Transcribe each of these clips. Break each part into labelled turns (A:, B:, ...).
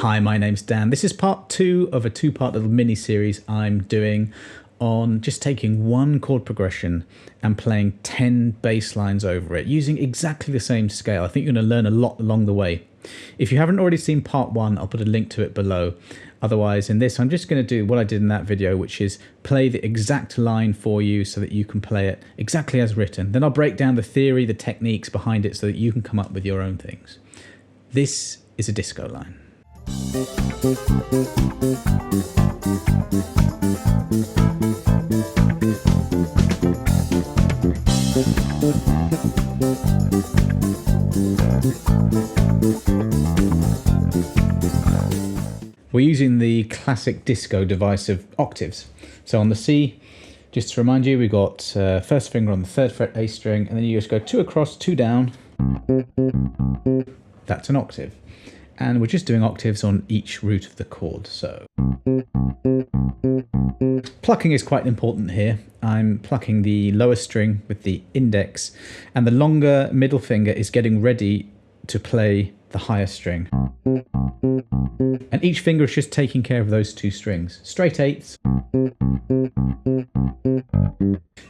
A: Hi, my name's Dan. This is part 2 of a two-part little mini-series I'm doing on just taking one chord progression and playing 10 bass lines over it using exactly the same scale. I think you're going to learn a lot along the way. If you haven't already seen part 1, I'll put a link to it below. Otherwise, in this, I'm just going to do what I did in that video, which is play the exact line for you so that you can play it exactly as written. Then I'll break down the theory, the techniques behind it so that you can come up with your own things. This is a disco line. We're using the classic disco device of octaves. So on the C, just to remind you, we've got first finger on the 3rd fret A string, and then you just go 2 across, 2 down. That's an octave. And we're just doing octaves on each root of the chord. So plucking is quite important here. I'm plucking the lower string with the index, and the longer middle finger is getting ready to play the higher string. And each finger is just taking care of those 2 strings. Straight 8ths.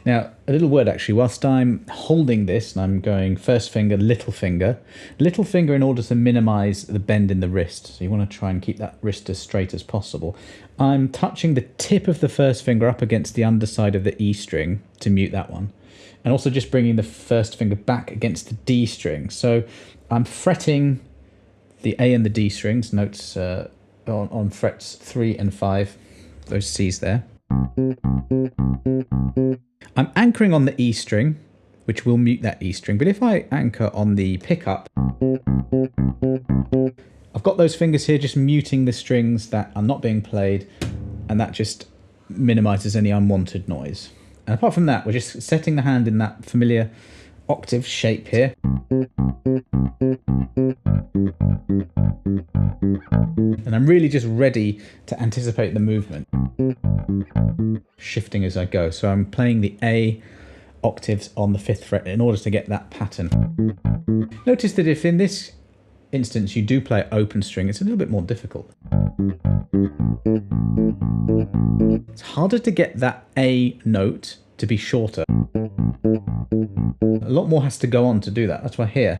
A: Now, a little word actually, whilst I'm holding this and I'm going first finger in order to minimize the bend in the wrist. So you want to try and keep that wrist as straight as possible. I'm touching the tip of the first finger up against the underside of the E string to mute that one. And also just bringing the first finger back against the D string. So I'm fretting the A and the D strings, notes on frets 3 and 5, those C's there. I'm anchoring on the E string, which will mute that E string, but if I anchor on the pickup, I've got those fingers here just muting the strings that are not being played, and that just minimizes any unwanted noise. And apart from that, we're just setting the hand in that familiar octave shape here. And I'm really just ready to anticipate the movement, shifting as I go. So I'm playing the A octaves on the 5th fret in order to get that pattern. Notice that if in this instance you do play open string, it's a little bit more difficult. It's harder to get that A note to be shorter. A lot more has to go on to do that. That's why here,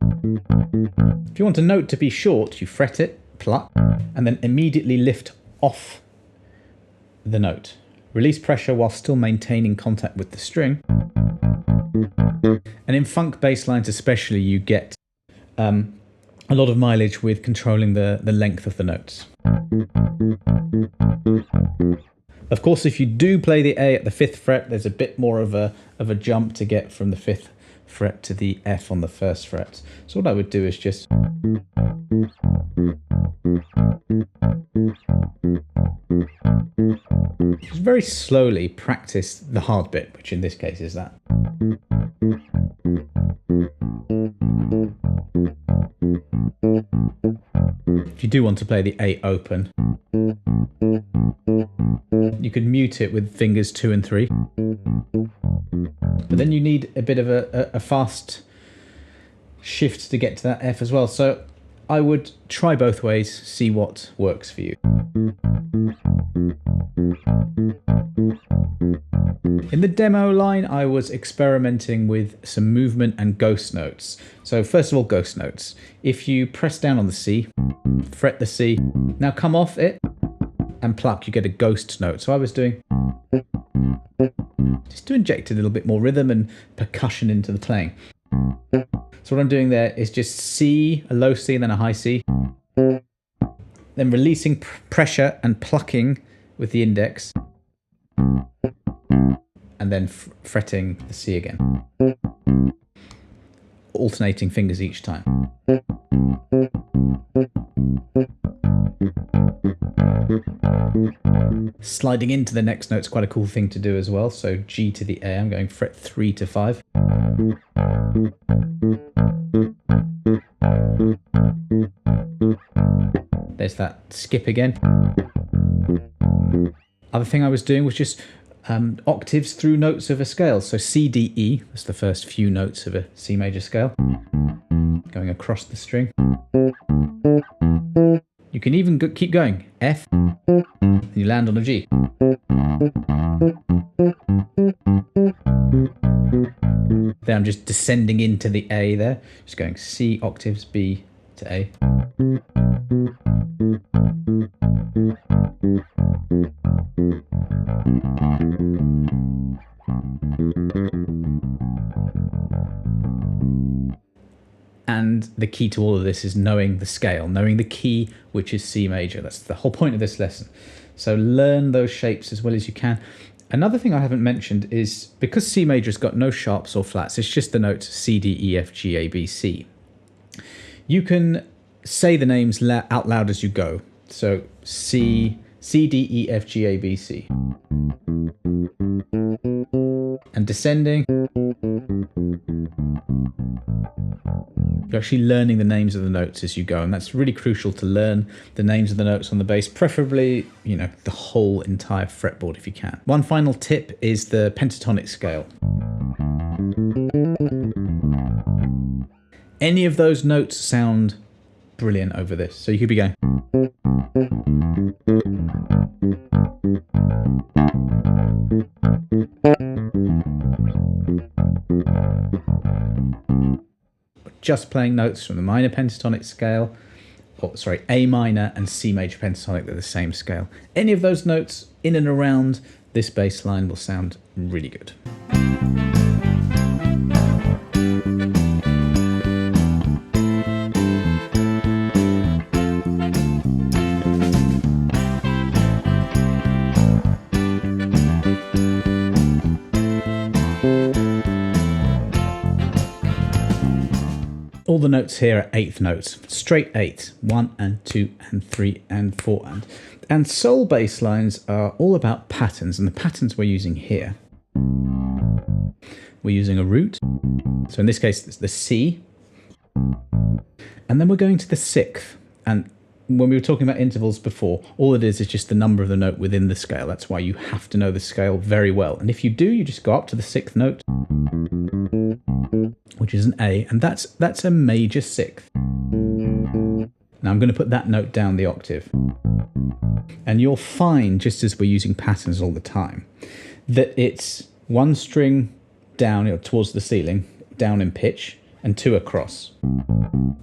A: if you want a note to be short, you fret it, pluck, and then immediately lift off the note. Release pressure while still maintaining contact with the string. And in funk bass lines especially, you get a lot of mileage with controlling the length of the notes. Of course, if you do play the A at the 5th fret, there's a bit more of a jump to get from the 5th fret to the F on the 1st fret. So what I would do is just very slowly practice the hard bit, which in this case is that. If you do want to play the A open, you could mute it with fingers 2 and 3. But then you need a bit of a fast shift to get to that F as well. So I would try both ways, see what works for you. In the demo line, I was experimenting with some movement and ghost notes. So first of all, ghost notes. If you press down on the C, fret the C, now come off it and pluck, you get a ghost note. So I was doing, just to inject a little bit more rhythm and percussion into the playing. So what I'm doing there is just C, a low C, and then a high C. Then releasing pressure and plucking with the index. And then fretting the C again. Alternating fingers each time. Sliding into the next note is quite a cool thing to do as well. So G to the A, I'm going fret 3 to 5. There's that skip again. Other thing I was doing was just octaves through notes of a scale. So C, D, E, that's the first few notes of a C major scale. Going across the string. You can even keep going. F, and you land on a G. Then I'm just descending into the A there. Just going C octaves, B to A. And the key to all of this is knowing the scale, knowing the key, which is C major. That's the whole point of this lesson. So learn those shapes as well as you can. Another thing I haven't mentioned is because C major has got no sharps or flats, it's just the notes C, D, E, F, G, A, B, C. You can say the names out loud as you go. So C, D, E, F, G, A, B, C. And descending, you're actually learning the names of the notes as you go, and that's really crucial to learn the names of the notes on the bass, preferably, you know, the whole entire fretboard if you can. One final tip is the pentatonic scale. Any of those notes sound brilliant over this, so you could be going. Just playing notes from the minor pentatonic scale, or sorry, A minor and C major pentatonic, they're the same scale. Any of those notes in and around this bass line will sound really good. All the notes here are eighth notes, straight eight, 1 and 2 and 3 and 4 and soul bass lines are all about patterns, and the patterns we're using here. We're using a root, so in this case it's the C, and then we're going to the sixth, and when we were talking about intervals before, all it is just the number of the note within the scale. That's why you have to know the scale very well, and if you do, you just go up to the sixth note, which is an A, and that's a major sixth. Now I'm going to put that note down the octave. And you'll find, just as we're using patterns all the time, that it's one string down, you know, towards the ceiling, down in pitch, and 2 across.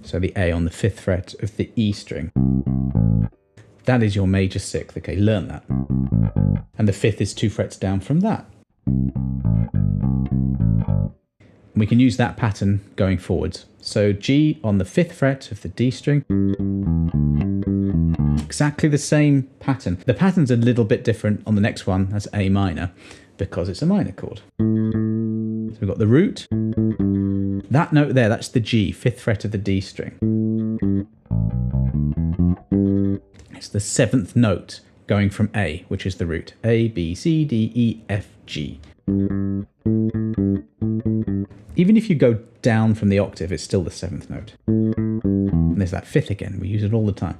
A: So the A on the 5th fret of the E string. That is your major sixth, okay, learn that. And the 5th is 2 frets down from that. We can use that pattern going forwards. So G on the 5th fret of the D string. Exactly the same pattern. The pattern's a little bit different on the next one, that's A minor, because it's a minor chord. So we've got the root. That note there, that's the G, 5th fret of the D string. It's the 7th note going from A, which is the root. A, B, C, D, E, F, G. Even if you go down from the octave, it's still the 7th note. And there's that 5th again, we use it all the time.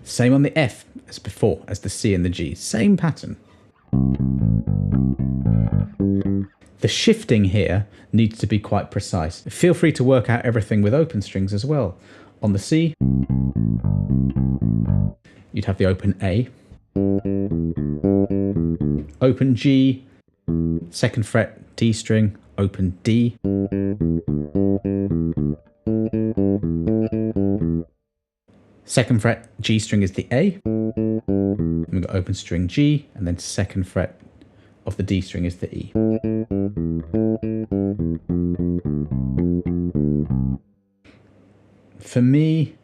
A: Same on the F as before, as the C and the G, same pattern. The shifting here needs to be quite precise. Feel free to work out everything with open strings as well. On the C, you'd have the open A, open G, 2nd fret D string, open D, 2nd fret G string is the A, and we've got open string G, and then 2nd fret of the D string is the E. For me,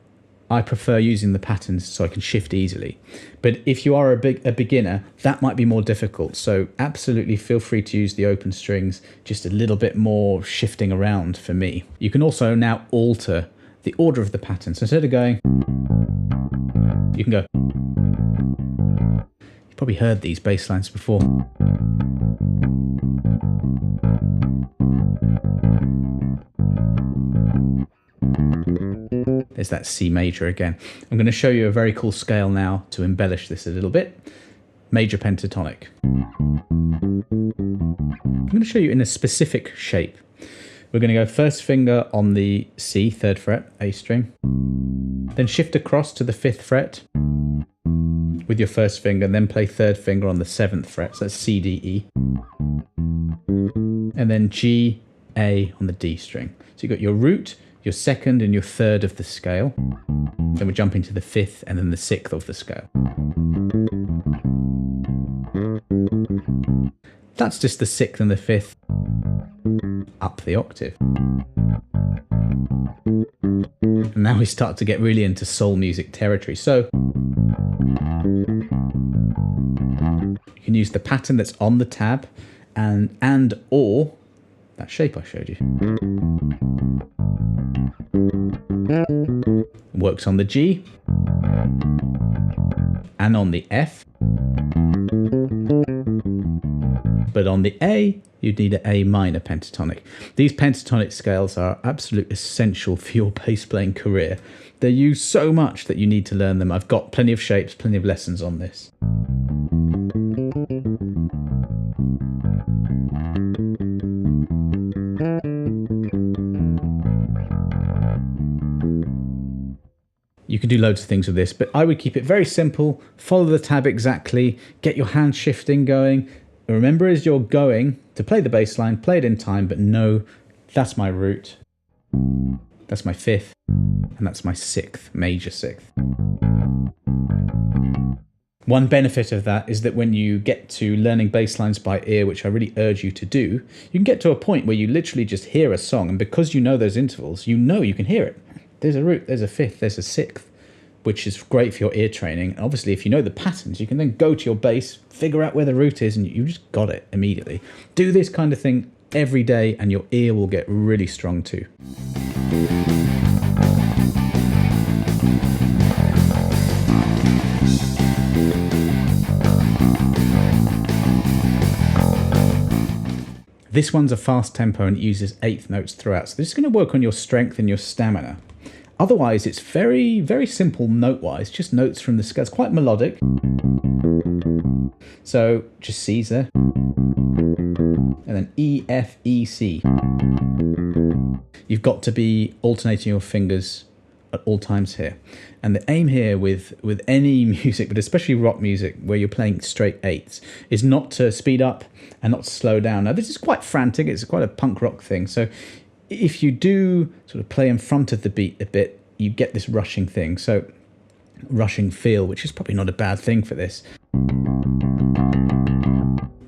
A: I prefer using the patterns so I can shift easily. But if you are a beginner, that might be more difficult. So absolutely feel free to use the open strings, just a little bit more shifting around for me. You can also now alter the order of the pattern. So instead of going, you can go. You've probably heard these bass lines before. There's that C major again. I'm going to show you a very cool scale now to embellish this a little bit. Major pentatonic. I'm going to show you in a specific shape. We're going to go first finger on the C, 3rd fret, A string. Then shift across to the 5th fret with your first finger, and then play 3rd finger on the 7th fret. So that's C, D, E. And then G, A on the D string. So you've got your root, your 2nd and your 3rd of the scale. Then we jump into the 5th and then the 6th of the scale. That's just the 6th and the 5th up the octave. And now we start to get really into soul music territory. So you can use the pattern that's on the tab and or that shape I showed you. Works on the G and on the F. But on the A, you'd need an A minor pentatonic. These pentatonic scales are absolutely essential for your bass playing career. They're used so much that you need to learn them. I've got plenty of shapes, plenty of lessons on this. You can do loads of things with this, but I would keep it very simple. Follow the tab exactly, get your hand shifting going. Remember as you're going to play the bass line, play it in time, but know that's my root, that's my 5th, and that's my 6th, major 6th. One benefit of that is that when you get to learning bass lines by ear, which I really urge you to do, you can get to a point where you literally just hear a song, and because you know those intervals, you know you can hear it. There's a root, there's a 5th, there's a 6th, which is great for your ear training. And obviously, if you know the patterns, you can then go to your bass, figure out where the root is, and you just got it immediately. Do this kind of thing every day, and your ear will get really strong too. This one's a fast tempo and it uses 8th notes throughout. So this is going to work on your strength and your stamina. Otherwise, it's very, very simple note-wise, just notes from the scale. It's quite melodic. So just C's there. And then E, F, E, C. You've got to be alternating your fingers at all times here. And the aim here with any music, but especially rock music, where you're playing straight 8ths, is not to speed up and not to slow down. Now, this is quite frantic. It's quite a punk rock thing. So if you do sort of play in front of the beat a bit, you get this rushing thing. So rushing feel, which is probably not a bad thing for this.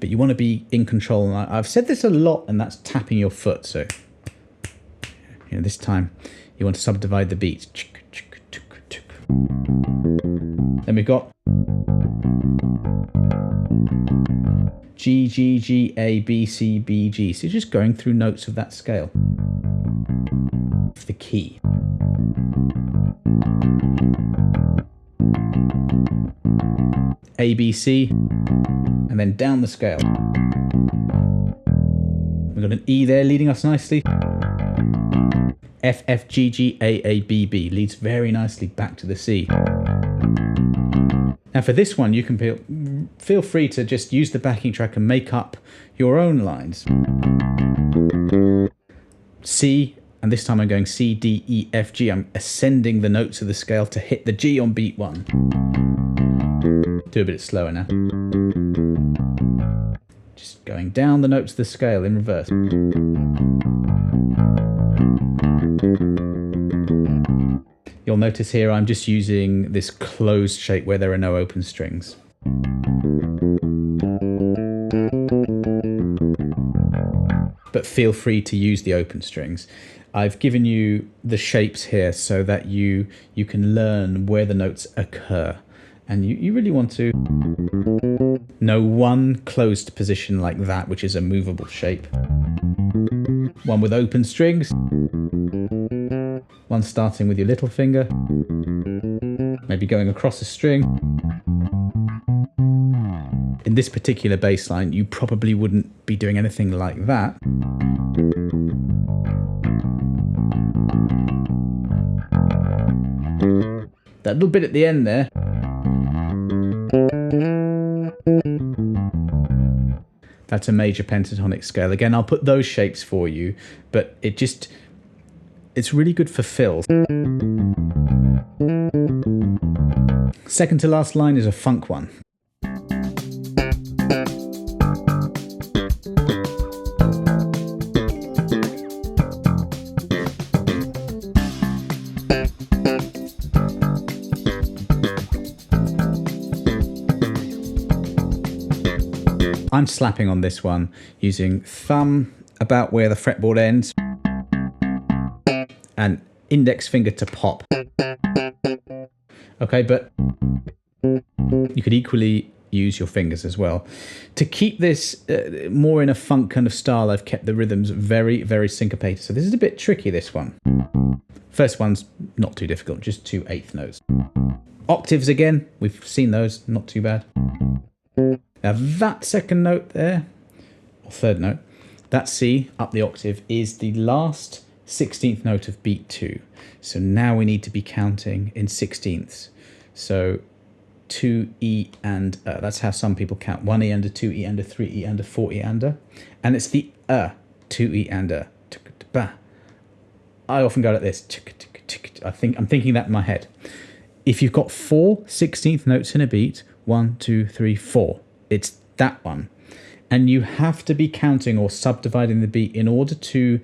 A: But you want to be in control. And I've said this a lot, and that's tapping your foot. So this time you want to subdivide the beats. Then we've got G, G, G, A, B, C, B, G. So you're just going through notes of that scale. The key. A, B, C, and then down the scale. We've got an E there leading us nicely. F, F, G, G, A, B, B leads very nicely back to the C. Now for this one, you can feel free to just use the backing track and make up your own lines. C, and this time I'm going C, D, E, F, G. I'm ascending the notes of the scale to hit the G on beat 1. Do a bit slower now. Just going down the notes of the scale in reverse. You'll notice here I'm just using this closed shape where there are no open strings. But feel free to use the open strings. I've given you the shapes here so that you can learn where the notes occur. And you really want to know one closed position like that, which is a movable shape. One with open strings. One starting with your little finger. Maybe going across a string. In this particular bass line, you probably wouldn't be doing anything like that. That little bit at the end there. That's a major pentatonic scale. Again, I'll put those shapes for you, but it's really good for fills. Second to last line is a funk one. I'm slapping on this one using thumb about where the fretboard ends and index finger to pop. Okay, but you could equally use your fingers as well. To keep this more in a funk kind of style, I've kept the rhythms very, very syncopated. So this is a bit tricky, this one. First one's not too difficult, just 2 8th notes. Octaves again, we've seen those, not too bad. Now that second note there, or third note, that C up the octave is the last 16th note of beat 2. So now we need to be counting in 16ths. So 2 E and that's how some people count. 1 E under, 2 E under, 3 E under, 4 E under. And it's the 2 E under. I often go like this. I'm thinking that in my head. If you've got 4 16th notes in a beat, 1, 2, 3, 4. It's that one. And you have to be counting or subdividing the beat in order to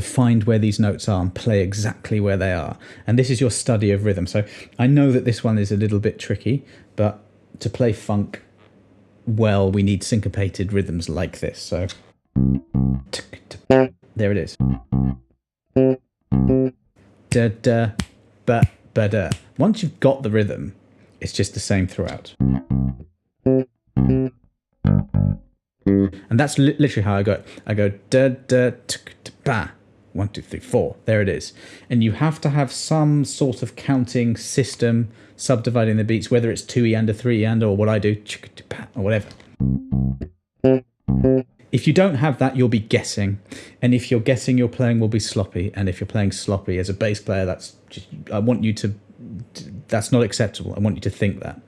A: find where these notes are and play exactly where they are. And this is your study of rhythm. So I know that this one is a little bit tricky, but to play funk well, we need syncopated rhythms like this. So there it is. Da da ba ba da. Once you've got the rhythm, it's just the same throughout. And that's literally how I go. I go da da tuk ba. 1 2 3 4. There it is. And you have to have some sort of counting system subdividing the beats, whether it's 2 E under, 3 E under, or what I do, or whatever. If you don't have that, you'll be guessing. And if you're guessing, your playing will be sloppy. And if you're playing sloppy as a bass player, that's not acceptable. I want you to think that.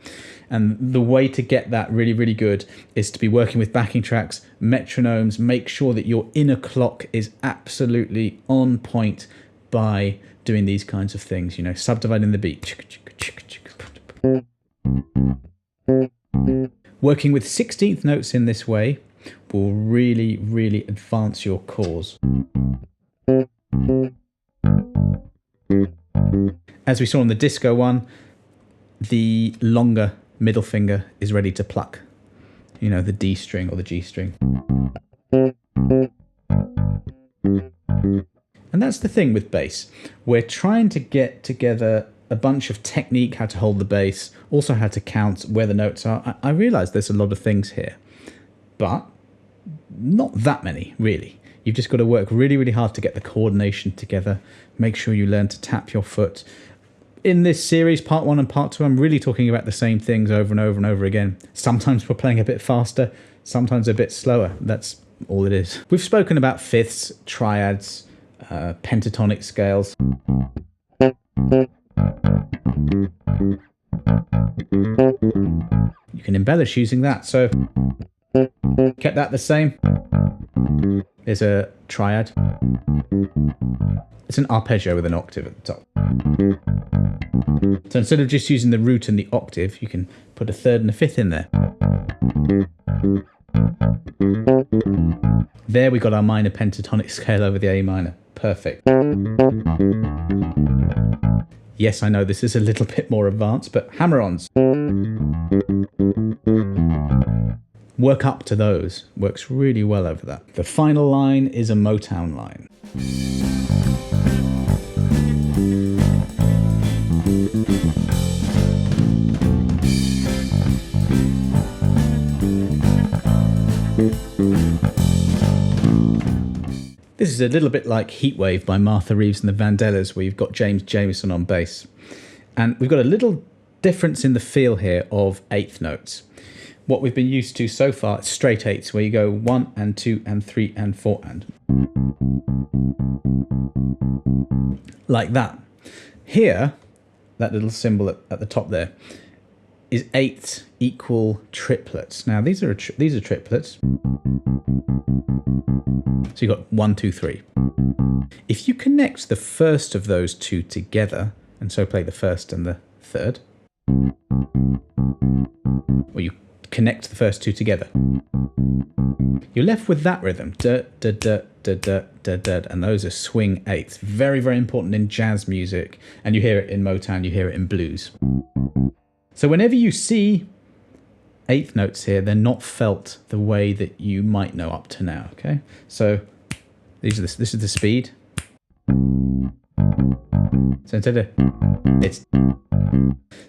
A: And the way to get that really, really good is to be working with backing tracks, metronomes, make sure that your inner clock is absolutely on point by doing these kinds of things, you know, subdividing the beat. Working with 16th notes in this way will really, really advance your cause. As we saw on the disco one, the longer middle finger is ready to pluck, you know, the D string or the G string. And that's the thing with bass. We're trying to get together a bunch of technique, how to hold the bass, also how to count where the notes are. I realise there's a lot of things here, but not that many, really. You've just got to work really, really hard to get the coordination together. Make sure you learn to tap your foot. In this series, part 1 and part 2, I'm really talking about the same things over and over and over again. Sometimes we're playing a bit faster, sometimes a bit slower. That's all it is. We've spoken about fifths, triads, pentatonic scales. You can embellish using that. So kept that the same. There's a triad. It's an arpeggio with an octave at the top. So instead of just using the root and the octave, you can put a third and a fifth in there. There we got our minor pentatonic scale over the A minor. Perfect. Yes, I know this is a little bit more advanced, but hammer-ons. Work up to those. Works really well over that. The final line is a Motown line. This is a little bit like Heatwave by Martha Reeves and the Vandellas, where you've got James Jameson on bass. And we've got a little difference in the feel here of eighth notes. What we've been used to so far is straight eighths, where you go 1 and 2 and 3 and 4 and. Like that. Here, that little symbol at the top there, is eighths equal triplets. Now these are triplets. So you've got 1, 2, 3. If you connect the first of those two together, and so play the first and the third, or you connect the first two together, you're left with that rhythm. Da, da, da, da, da, da, da, and those are swing eighths. Very, very important in jazz music. And you hear it in Motown, you hear it in blues. So whenever you see eighth notes here, they're not felt the way that you might know up to now, okay? So this is the speed.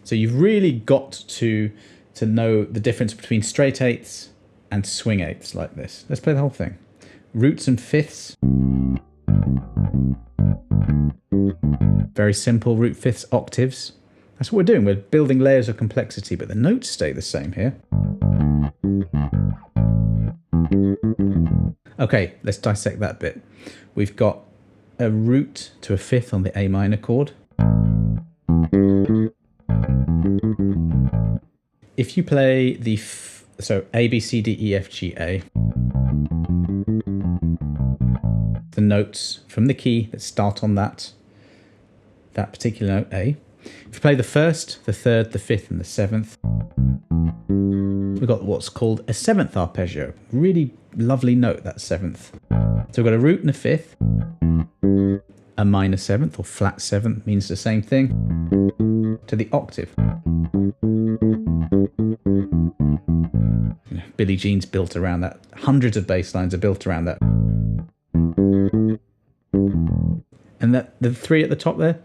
A: So you've really got to know the difference between straight eighths and swing eighths like this. Let's play the whole thing. Roots and fifths. Very simple root fifths octaves. That's what we're doing. We're building layers of complexity, but the notes stay the same here. Okay, let's dissect that bit. We've got a root to a fifth on the A minor chord. If you play the so A, B, C, D, E, F, G, A, the notes from the key that start on that particular note, A. If you play the first, the third, the fifth, and the seventh, we've got what's called a seventh arpeggio. Really lovely note, that seventh. So we've got a root and a fifth, a minor seventh or flat seventh means the same thing, to the octave. You know, Billie Jean's built around that. Hundreds of bass lines are built around that. And that the three at the top there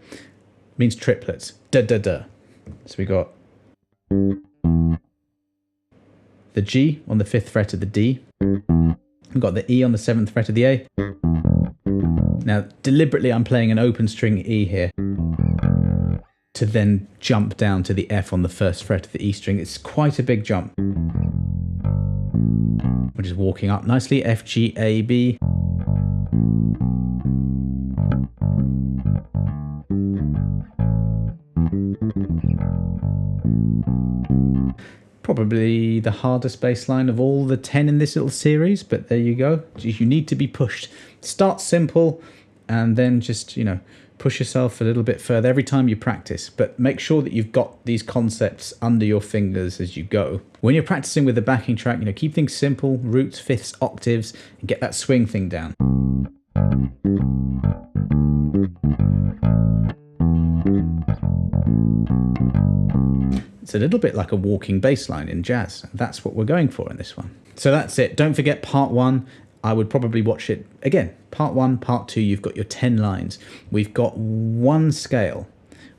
A: means triplets. Da da da. So we got the G on the fifth fret of the D. We've got the E on the seventh fret of the A. Now, deliberately, I'm playing an open string E here to then jump down to the F on the first fret of the E string. It's quite a big jump. We're just walking up nicely. F, G, A, B. Probably the hardest bass line of all the 10 in this little series, but there you go. You need to be pushed. Start simple and then just, you know, push yourself a little bit further every time you practice, but make sure that you've got these concepts under your fingers as you go. When you're practicing with the backing track, you know, keep things simple, roots, fifths, octaves, and get that swing thing down. It's a little bit like a walking bass line in jazz. That's what we're going for in this one. So that's it. Don't forget part 1. I would probably watch it again. Part 1, part 2, you've got your 10 lines. We've got one scale.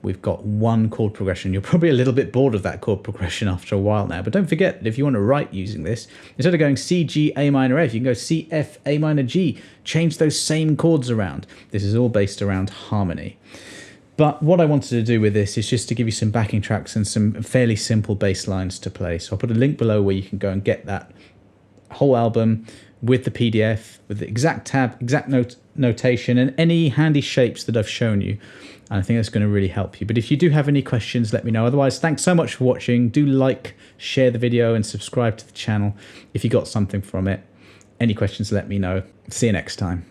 A: We've got one chord progression. You're probably a little bit bored of that chord progression after a while now, but don't forget that if you want to write using this, instead of going C, G, A minor, F, you can go C, F, A minor, G. Change those same chords around. This is all based around harmony. But what I wanted to do with this is just to give you some backing tracks and some fairly simple bass lines to play. So I'll put a link below where you can go and get that whole album with the PDF, with the exact tab, exact notation, and any handy shapes that I've shown you. And I think that's going to really help you. But if you do have any questions, let me know. Otherwise, thanks so much for watching. Do like, share the video, and subscribe to the channel if you got something from it. Any questions, let me know. See you next time.